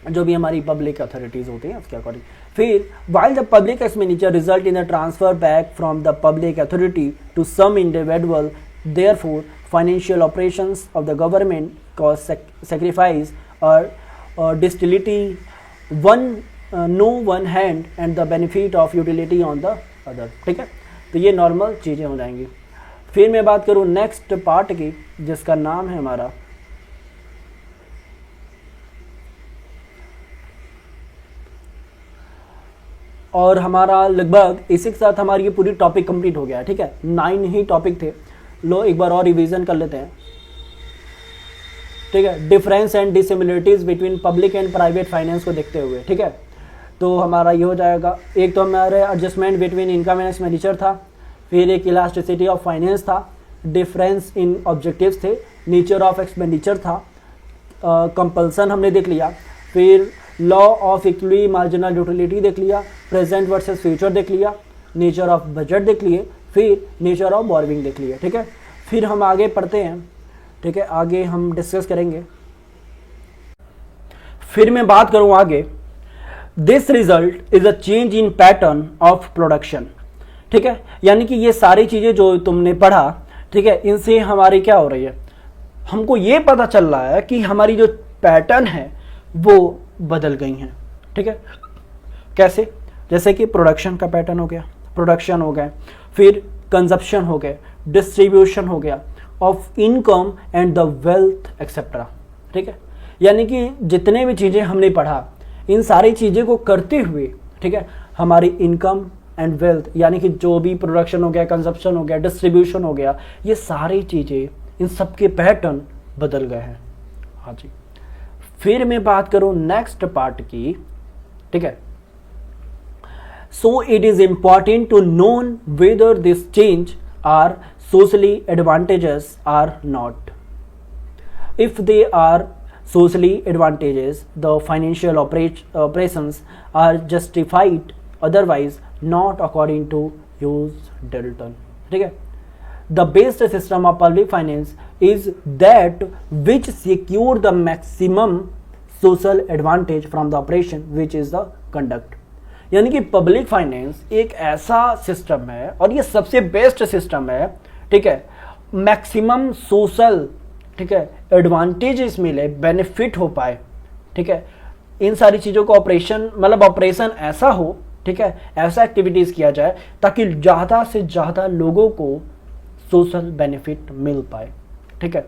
जो भी हमारी पब्लिक अथॉरिटीज होती हैं उसके अकॉर्डिंग। फिर while the public expenditure result in a transfer back from the public authority to some individual, therefore financial operations of the government cause sacrifice और disutility one no one hand and the benefit of utility on the other. ठीक है, तो ये normal चीज़ें हो जाएंगी। फिर मैं बात करूँ नेक्स्ट पार्ट की, जिसका नाम है हमारा और हमारा लगभग इसी के साथ हमारी ये पूरी टॉपिक कंप्लीट हो गया है। ठीक है, 9 ही टॉपिक थे। लो एक बार और रिवीजन कर लेते हैं। ठीक है, difference and dissimilarities between public and private finance को देखते हुए। ठीक है, तो हमारा ये हो जाएगा, एक तो हमारे adjustment between income and expenditure था, फिर एक इलास्टिसिटी ऑफ फाइनेंस था, डिफरेंस इन ऑब्जेक्टिव्स थे, नेचर ऑफ एक्सपेंडिचर था, कंपल्सन हमने देख लिया, फिर law of equally marginal utility देख लिया, प्रेजेंट वर्सेस फ्यूचर देख लिया, नेचर ऑफ बजट देख लिए, फिर नेचर ऑफ बॉर्विंग देख लिया। ठीक है, फिर हम आगे पढ़ते हैं। ठीक है, आगे हम डिस्कस करेंगे। फिर मैं बात करूं आगे, this result is a change in pattern of production. ठीक है, यानी कि ये सारी चीजें जो तुमने पढ़ा, ठीक है, इनसे हमारी क्या हो रही है, हमको ये पता चल रहा है कि हमारी जो पैटर्न है वो बदल गई हैं। ठीक है, कैसे, जैसे कि प्रोडक्शन का पैटर्न हो गया, प्रोडक्शन हो गया, फिर कंजप्शन हो गया, डिस्ट्रीब्यूशन हो गया of income and the wealth etcetera. ठीक है, यानी कि जितने भी चीज़ें हमने पढ़ा, इन सारी चीज़ें को करते हुए, ठीक है, हमारी इनकम एंड वेल्थ, यानी कि जो भी प्रोडक्शन हो गया, कंजप्शन हो गया, डिस्ट्रीब्यूशन हो गया, ये सारी चीज़ें, इन सब के पैटर्न बदल गए हैं। हाँ जी, फिर मैं बात करूं नेक्स्ट पार्ट की। ठीक है, so it is important to known whether this change are socially advantages are not. If they are socially advantages, the financial operations are justified, otherwise not, according to Hughes Dalton. ठीक है, the best system of public finance is that which secure the maximum social advantage from the operation, which is the conduct. यानी कि public finance एक ऐसा system है और ये सबसे बेस्ट सिस्टम है। ठीक है, मैक्सिमम सोशल, ठीक है, एडवांटेजेस मिले, बेनिफिट हो पाए। ठीक है, इन सारी चीज़ों को ऑपरेशन, मतलब ऑपरेशन ऐसा हो, ठीक है, ऐसा एक्टिविटीज़ किया जाए ताकि ज़्यादा से ज़्यादा लोगों को सोशल बेनिफिट मिल पाए। ठीक है,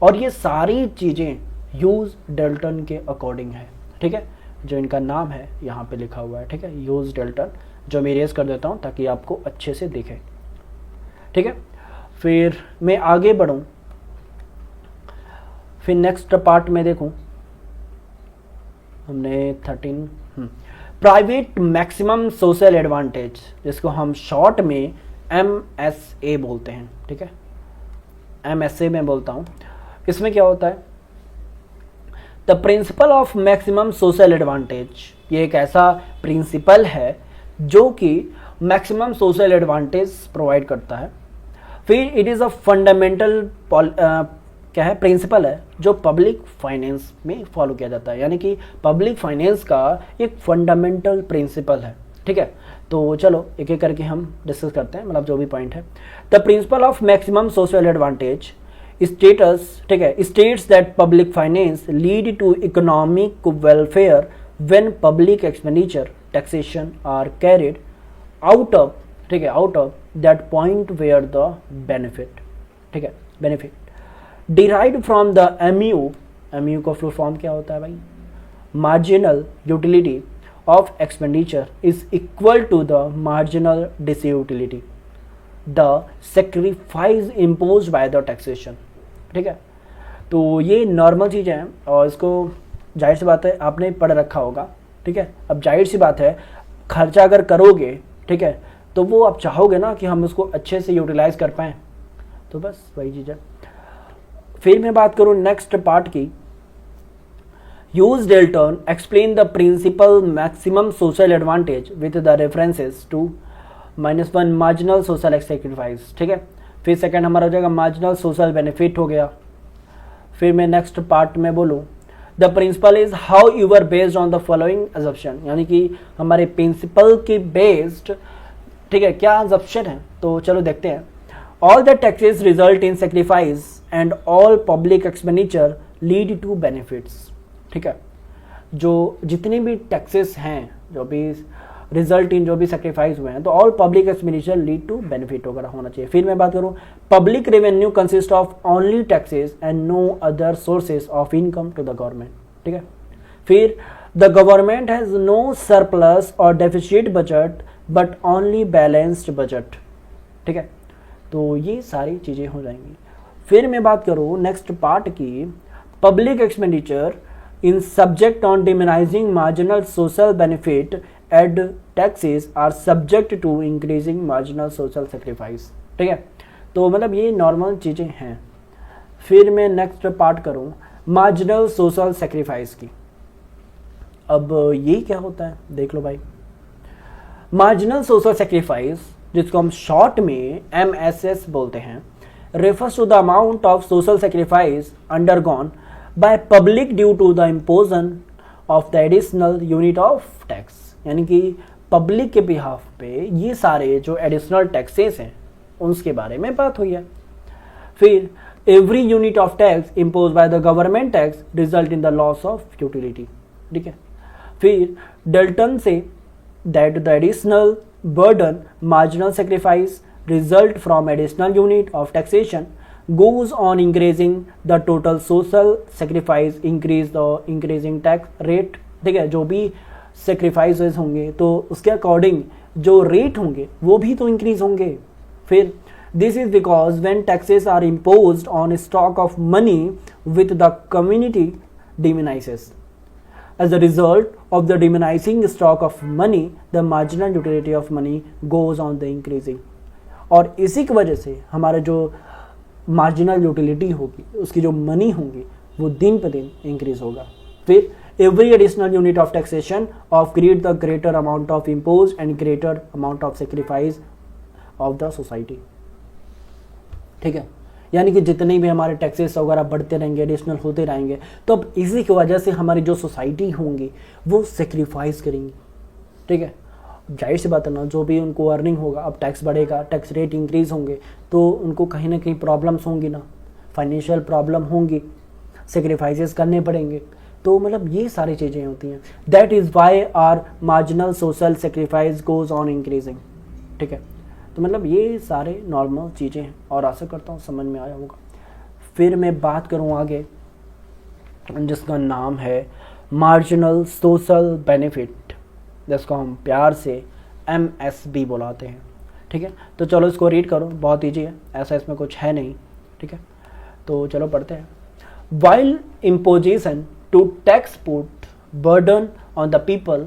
और ये सारी चीज़ें ह्यूज डेल्टन के अकॉर्डिंग है। ठीक है, जो इनका नाम है यहाँ पे लिखा हुआ है। ठीक है, ह्यूज डेल्टन, जो मैं इरेज कर देता हूँ ताकि आपको अच्छे से दिखे। ठीक है, फिर मैं आगे बढ़ूँ, फिर नेक्स्ट पार्ट में देखूं, हमने 13 प्राइवेट मैक्सिमम सोशल एडवांटेज, जिसको हम शॉर्ट में MSA बोलते हैं। ठीक है, MSA में बोलता हूं। इसमें क्या होता है, the principle of maximum social advantage, ये एक ऐसा प्रिंसिपल है जो कि मैक्सिमम सोशल एडवांटेज प्रोवाइड करता है। फिर इट इज़ अ फंडामेंटल क्या है, प्रिंसिपल है जो पब्लिक फाइनेंस में फॉलो किया जाता है, यानी कि पब्लिक फाइनेंस का एक फंडामेंटल प्रिंसिपल है। ठीक है, तो चलो एक एक करके हम डिस्कस करते हैं, मतलब जो भी पॉइंट है। The principle of maximum social advantage status, ठीक है, states that public finance lead to economic welfare when public expenditure taxation are carried out of, ठीक है, out of that point where the benefit, ठीक है, benefit derived from the MU का full form क्या होता है भाई, marginal utility of expenditure is equal to the marginal disutility, the sacrifice impose by the taxation. ठीक है, तो ये नॉर्मल चीज़ें हैं और इसको जाहिर सी बात है आपने पढ़ रखा होगा। ठीक है, अब जाहिर सी बात है खर्चा अगर करोगे, ठीक है, तो वो आप चाहोगे ना कि हम उसको अच्छे से यूटिलाइज कर पाएँ, तो बस वही चीज़ है। फिर मैं बात करूं नेक्स्ट पार्ट की, Hugh Dalton explain the principle maximum social advantage with the references to -1 marginal social sacrifice. ठीक है, फिर सेकंड हमारा हो जाएगा मार्जिनल सोशल बेनिफिट हो गया। फिर मैं नेक्स्ट पार्ट में बोलूं, the principle is how you are based on the following assumption, यानी कि हमारे प्रिंसिपल के बेस्ड, ठीक है, क्या अजप्शन है, तो चलो देखते हैं। All the taxes result in sacrifice and all public expenditure lead to benefits, ठीक है, जो जितने भी टैक्सेस हैं, जो भी रिजल्ट इन जो भी सेक्रीफाइस हुए हैं, तो all public expenditure lead to benefit वगैरह होना चाहिए। फिर मैं बात करूं, public revenue consist of only taxes and no other sources of income to the government, ठीक है। फिर the government has no surplus और deficit budget but only balanced budget, ठीक है, तो ये सारी चीजें हो जाएंगी। फिर मैं बात करूं नेक्स्ट पार्ट की, public expenditure in subject on demonizing marginal social benefit and taxes are subject to increasing marginal social sacrifice, ठीक है, तो मतलब ये नॉर्मल चीज़ें हैं। फिर मैं नेक्स्ट पार्ट करूँ मार्जिनल सोशल सेक्रीफाइस की। अब ये क्या होता है देख लो भाई। मार्जिनल सोशल सेक्रीफाइस, जिसको हम शॉर्ट में MSS बोलते हैं, refers to the amount of social sacrifice undergone by public due to the imposition of the additional unit of tax, यानी कि पब्लिक के बिहाफ पे ये सारे जो एडिशनल टैक्सेस हैं उनके बारे में बात हुई है। फिर every unit of tax impose by the government tax result in the loss of utility, ठीक है। फिर Dalton says that the additional burden marginal sacrifice result from additional unit of taxation goes on increasing the total social sacrifice increase the increasing tax rate, ठीक है, जो भी sacrifices होंगे तो उसके अकॉर्डिंग जो रेट होंगे वो भी तो इंक्रीज होंगे। फिर this is because when taxes are imposed on stock of money with the community diminishes. As a result of the diminishing stock of money, the marginal utility of money goes on the increasing, और इसी की वजह से हमारा जो marginal utility होगी, उसकी जो मनी होंगी वो दिन पर दिन इंक्रीज होगा। फिर every additional unit of taxation of create the greater amount of impose and greater amount of sacrifice of the society, ठीक है, यानी कि जितने भी हमारे टैक्सेस वगैरह बढ़ते रहेंगे, एडिशनल होते रहेंगे, तो अब इसी की वजह से हमारी जो सोसाइटी होंगी वो सेक्रीफाइस करेंगी, ठीक है। जाहिर सी बात है ना, जो भी उनको अर्निंग होगा, अब टैक्स बढ़ेगा, टैक्स रेट इंक्रीज होंगे तो उनको कहीं ना कहीं प्रॉब्लम्स होंगी ना, फाइनेंशियल प्रॉब्लम होंगी, सेक्रीफाइसेस करने पड़ेंगे, तो मतलब ये सारी चीज़ें होती हैं। That is why our marginal social sacrifice goes on increasing, ठीक है, तो मतलब ये सारे नॉर्मल चीज़ें हैं और आशा करता हूँ समझ में आया होगा। फिर मैं बात करूँ आगे जिसका नाम है मार्जिनल सोशल बेनिफिट, जिसको हम प्यार से MSB बुलाते हैं, ठीक है। तो चलो इसको रीड करो, बहुत ईजी है, ऐसा इसमें कुछ है नहीं, ठीक है, तो चलो पढ़ते हैं। While imposition to tax put burden on the people,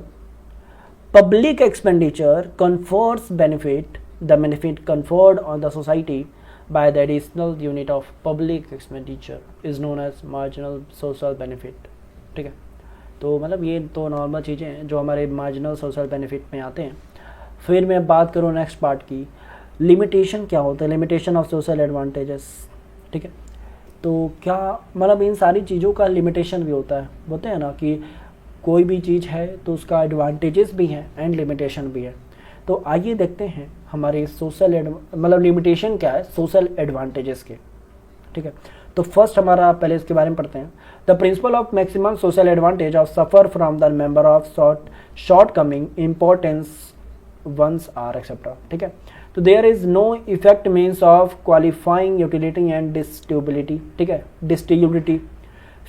public expenditure confers benefit, the benefit conferred on the society by the additional unit of public expenditure is known as marginal social benefit, ठीक है। तो मतलब ये तो normal चीज़ें हैं जो हमारे मार्जिनल सोशल बेनिफिट में आते हैं। फिर मैं बात करूँ नेक्स्ट पार्ट की, लिमिटेशन क्या होता है, लिमिटेशन ऑफ सोशल एडवांटेजेस, ठीक है। तो क्या मतलब इन सारी चीज़ों का लिमिटेशन भी होता है, बोलते हैं ना कि कोई भी चीज़ है तो उसका एडवांटेजेस भी हैं एंड लिमिटेशन भी है। तो आइए देखते हैं हमारे सोशल मतलब लिमिटेशन क्या है सोशल एडवांटेजेस के, ठीक है। तो फर्स्ट हमारा पहले इसके बारे में पढ़ते हैं। The principle of maximum social advantage of suffer from the member of short coming importance once are etcetera, ठीक है। तो there is no effect means of qualifying utility and distributability, ठीक है, डिस्ट्रीब्यूबिलिटी।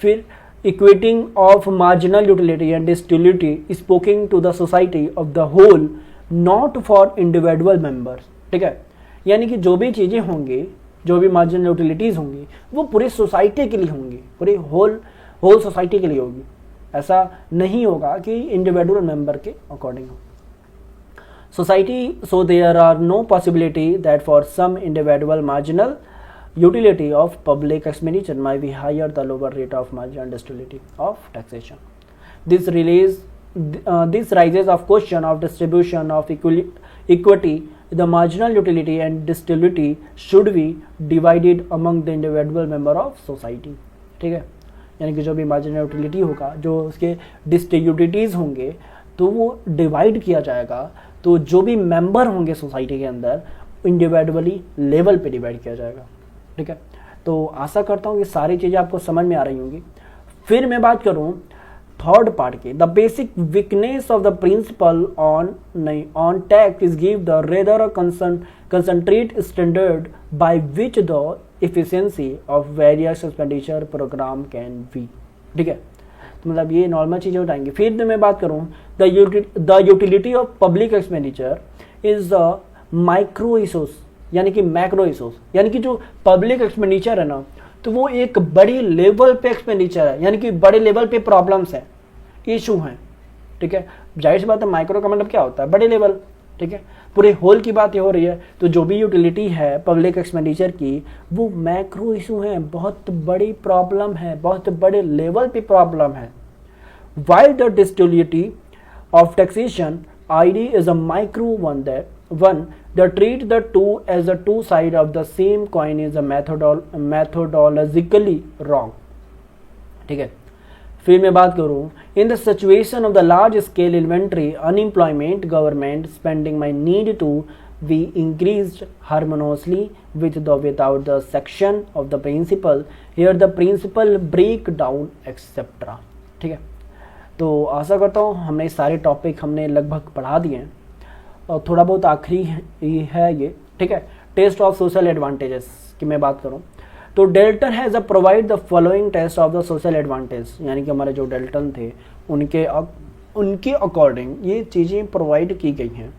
फिर equating of marginal utility and distributability speaking to the society of the whole not for individual members, ठीक है, यानी कि जो भी चीज़ें होंगी, जो भी मार्जिनल यूटिलिटीज़ होंगी वो पूरी सोसाइटी के लिए होंगी, पूरी होल सोसाइटी के लिए होगी, ऐसा नहीं होगा कि इंडिविजुअल मेंबर के अकॉर्डिंग हो society. So there are no possibility that for some individual marginal utility of public expenditure might be higher the lower rate of marginal distributivity of taxation. This raises of question of distribution of equity. The marginal utility and distributivity should be divided among the individual member of society, ठीक है। यानी कि जो भी marginal utility होगा, जो उसके डिस्ट्रीब्यूटिविटीज़ होंगे, तो वो डिवाइड किया जाएगा। तो जो भी मेंबर होंगे सोसाइटी के अंदर इंडिविजुअली लेवल पे डिवाइड किया जाएगा। ठीक है, तो आशा करता हूँ कि सारी चीज़ें आपको समझ में आ रही होंगी। फिर मैं बात करूँ थर्ड पार्ट की, the basic weakness of the principle on tax is give the rather concentrate standard by which the efficiency of various expenditure programme can be. ठीक है, तो मतलब ये नॉर्मल चीज़ें उठाएंगे। फिर मैं बात करूँ the utility of public expenditure is the micro issues यानी कि मैक्रो इशूज, यानी कि जो पब्लिक एक्सपेंडिचर है ना, तो वो एक बड़ी लेवल पे एक्सपेंडिचर है, यानी कि बड़े लेवल पे प्रॉब्लम्स हैं, इशू हैं। ठीक है, जाहिर सी बात है, माइक्रो का मतलब क्या होता है, बड़े लेवल। ठीक है, पूरे होल की बात ये हो रही है, तो जो भी यूटिलिटी है पब्लिक एक्सपेंडिचर की, वो मैक्रो इशू है, बहुत बड़ी प्रॉब्लम है, बहुत बड़े लेवल पे प्रॉब्लम है। While the disutility of taxation idea is a micro one that treat the two as the two side of the same coin is a methodologically wrong। ठीक है, फिर मैं बात करूँ in the situation of the large scale inventory unemployment government spending might need to be increased harmoniously without the section of the principle here the principle breakdown etc। ठीक है, तो आशा करता हूँ हमने सारे टॉपिक हमने लगभग पढ़ा दिए हैं, और थोड़ा बहुत आखिरी है ये। ठीक है, टेस्ट ऑफ सोशल एडवांटेजेस की मैं बात करूँ तो Dalton has a provide the following test of the social advantage, यानी कि हमारे जो डेल्टन थे उनके अकॉर्डिंग ये चीज़ें प्रोवाइड की गई हैं।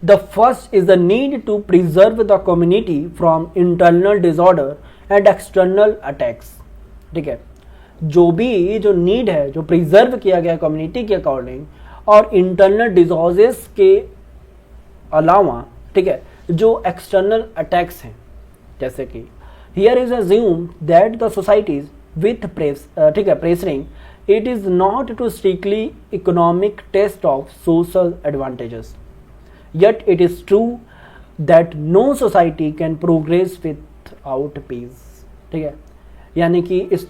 The first is the need to preserve the community from internal disorder and external attacks. ठीक है, जो भी जो नीड है, जो प्रिजर्व किया गया कम्युनिटी के अकॉर्डिंग और इंटरनल डिसऑर्डर्स के अलावा, ठीक है, जो एक्सटर्नल अटैक्स हैं, जैसे कि here is assume that the societies with ठीक है pressuring it is not to strictly economic test of social advantages, yet it is true that no society can progress without peace। ठीक है, यानी कि इस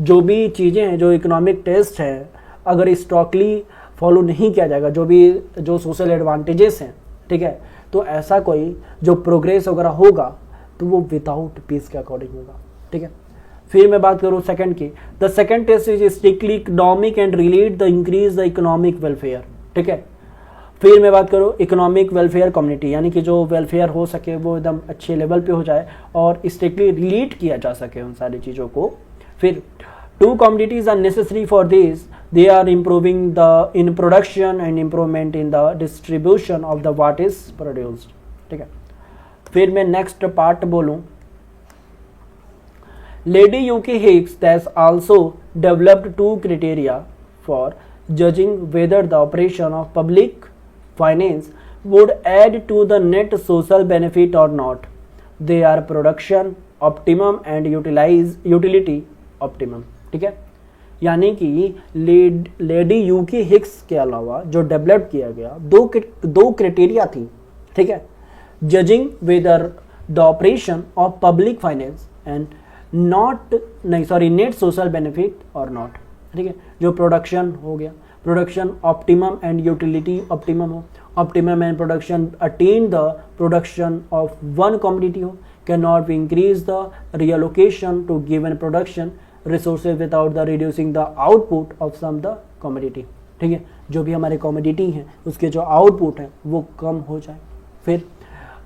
जो भी चीज़ें हैं, जो इकोनॉमिक टेस्ट है, अगर स्ट्रॉकली फॉलो नहीं किया जाएगा, जो सोशल एडवांटेजेस हैं, ठीक है, तो ऐसा कोई जो प्रोग्रेस वगैरह होगा तो वो विदाउट पीस के अकॉर्डिंग होगा। ठीक है, फिर मैं बात करूँ सेकंड की, the second test is strictly economic and relate the increase the economic welfare. ठीक है, फिर मैं बात करूँ इकोनॉमिक वेलफेयर कम्युनिटी, यानी कि जो वेलफेयर हो सके वो एकदम अच्छे लेवल पे हो जाए और स्ट्रिक्टली रिलेट किया जा सके उन सारी चीज़ों को। फिर two communities are necessary for this, they are improving the in production and improvement in the distribution of the what is produced. ठीक है, फिर मैं नेक्स्ट पार्ट बोलूँ, लेडी यूकी Hicks has also developed two criteria for judging whether the operation of public finance would add to the net social benefit or not। They are production optimum and utility optimum। ठीक है, यानी कि lady यूकी Hicks के अलावा जो develop किया गया दो क्राइटेरिया थी। ठीक है, judging whether the operation of public finance and net social benefit और नॉट। ठीक है, जो प्रोडक्शन हो गया, production optimum and utility optimum हो, optimum and production attain the production of one community हो, can not be increase the reallocation to given production resources without the reducing the output of some the commodity. ठीक है, जो भी हमारे commodity हैं उसके जो आउटपुट हैं वो कम हो जाए। फिर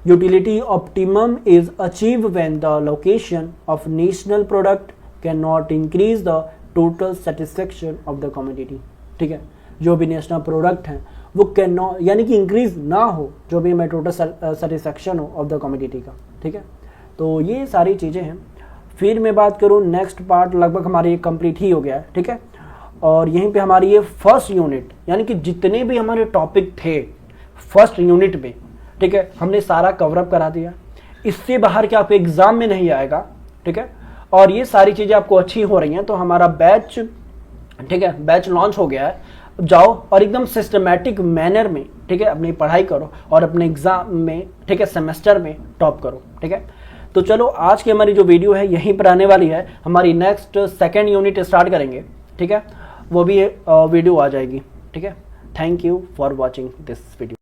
utility optimum is achieve when the location of national product can not increase the total satisfaction of the commodity. ठीक है, जो भी नेशनल प्रोडक्ट हैं वो कैन नॉट, यानी कि इंक्रीज ना हो जो भी हमें टोटल सेटिस्फेक्शन हो ऑफ द कमोडिटी का। ठीक है, तो ये सारी चीज़ें हैं। फिर मैं बात करूँ नेक्स्ट पार्ट लगभग हमारी कंप्लीट ही हो गया है। ठीक है, और यहीं पे हमारी ये फर्स्ट यूनिट, यानी कि जितने भी हमारे टॉपिक थे फर्स्ट यूनिट में, ठीक है, हमने सारा कवरअप करा दिया। इससे बाहर क्या आपके एग्जाम में नहीं आएगा। ठीक है, और ये सारी चीज़ें आपको अच्छी हो रही हैं तो हमारा बैच, ठीक है, बैच लॉन्च हो गया है। जाओ और एकदम सिस्टमैटिक मैनर में, ठीक है, अपनी पढ़ाई करो और अपने एग्जाम में, ठीक है, सेमेस्टर में टॉप करो। ठीक है, तो चलो आज की हमारी जो वीडियो है यहीं पर आने वाली है, हमारी नेक्स्ट सेकेंड यूनिट स्टार्ट करेंगे, ठीक है, वो भी वीडियो आ जाएगी, ठीक है। Thank you for watching this video.